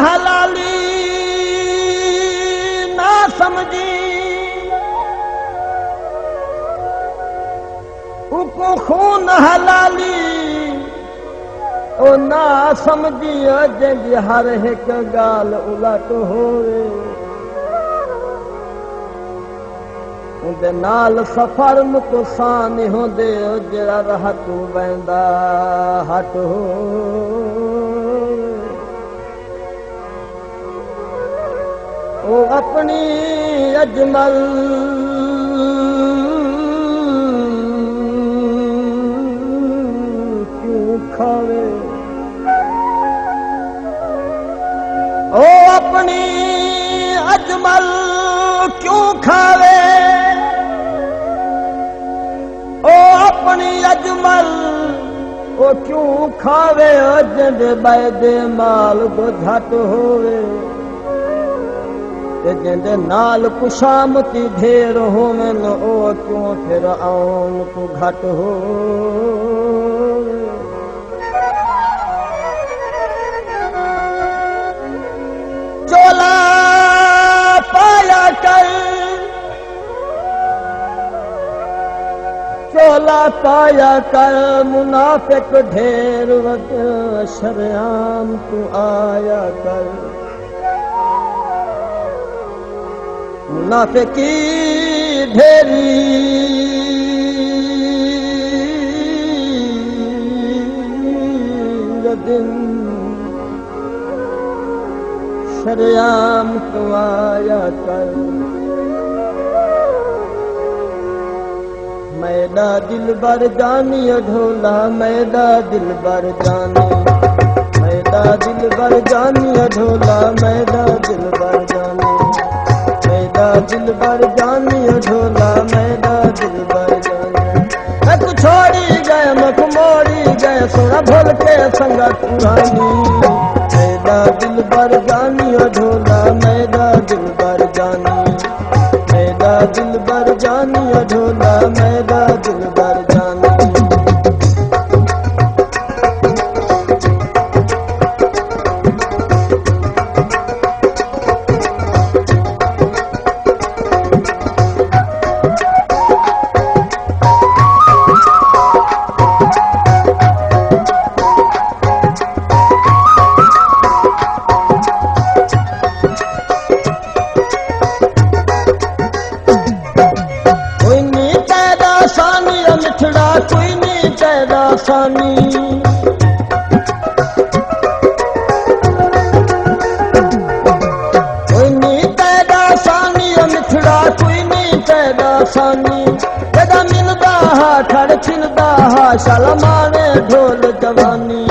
हलाली ना समझी उको खून हलाली ओ ना समझी जंहिंजी हर हिक ॻाल्हि उलट होवे उनके नाल सफर नुकसान होंदे जरा राहत वेंदा हट हो ओ अपनी अजमल क्यों खावे ओ अपनी अजमल क्यों खावे ओ अपनी अजमल ओ क्यों खावे जंदे बैदे माल को घट होवे जंदे नाल कुशामती ढेर होवन ओ क्यों फिर आउन को घट हो चोला पाया कर चोला पाया कर मुनाफिक ढेर वद शरयाम तू आया कर मुनाफिकी ढेरी दिन शरयाम तू आया कर मैदा दिल बर जानी ढोला मैदा दिल बर जानी मैदा दिल बर जानी ढोला मैदा दिल बर जानी मैदा दिल बर जानी ढोला मैदा दिल बर जानी मत छोड़ी गए मख मोड़ी गए सोना भोल के संगत पुरानी मैदा दिल बर जानी ढोला मैदा दिल बर जानी मैदा दिल बर जानी ढोला मैदा दिल बर जानी कोई नहीं पैदा सानी कोई नहीं पैदा सानी मिठड़ा कोई नहीं पैदा सानी जदा मिलदा हा खड़ छिलदा हा शलमाने ढोल जवानी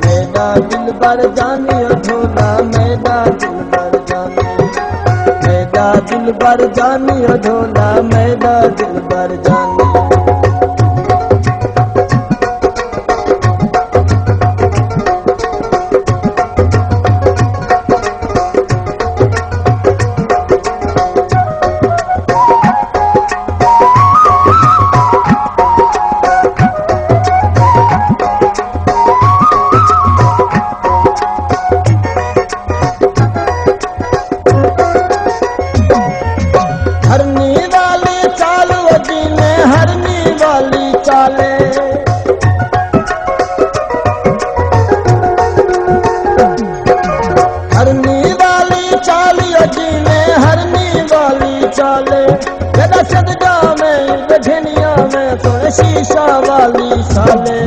मैदा दिल बर जानी ढोला मैदा दिल बर जानी मैदा दिल बर जानी ढोला मैदा दिल बर जानी हरनी वाली चाल वजी में हरनी वाली चाले हरनी वाली चाल वजी में हरनी वाली चाले जदा सदजा में बझनिया में तो शीशा वाली साले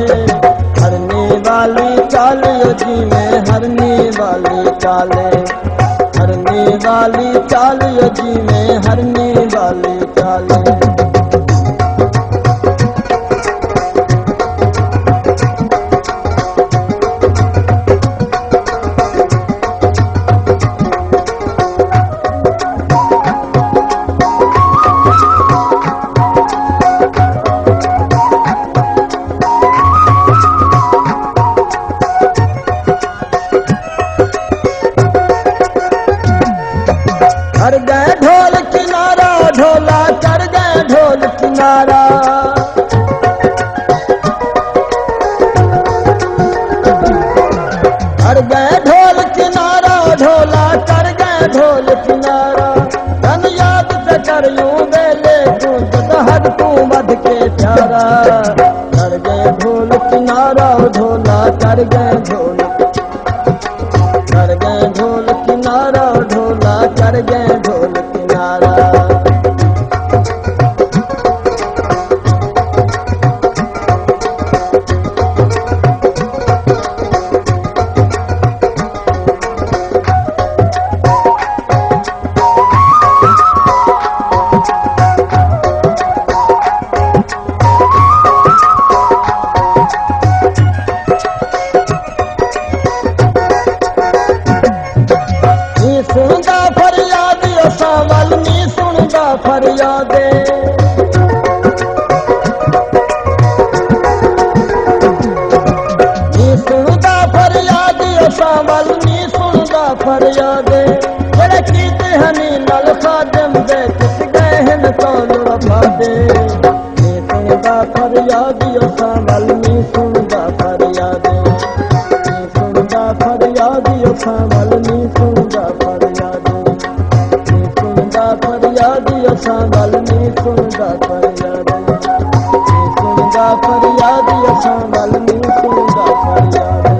हरनी वाली चाल वजी में हरनी वाली चाले हरनी वाली चाल यजी में हरनी वाली चाल कर गए ढोल किनारा ढोला कर गए ढोल किनारा कर गए ढोल किनारा गए ढोल कर गए ढोल किनारा ढोला कर गए ढोल किनारा सुनदा फरियाद असां वल नी सुनदा फरियादे नी सुनदा फरियाद असां वल नी सुनदा फरियादे जेड़े कीते हनी नल खादम दे किस गए हन कौन वफादे नी सुनदा फरियाद असां वल नी सुनदा फरियादे नी सुनदा फरियाद असां वल नी सुनदा फरियादी असां वल नी सुनदा फरियादी नी सुनदा फरियादी असां वल नी सुनदा फरियादी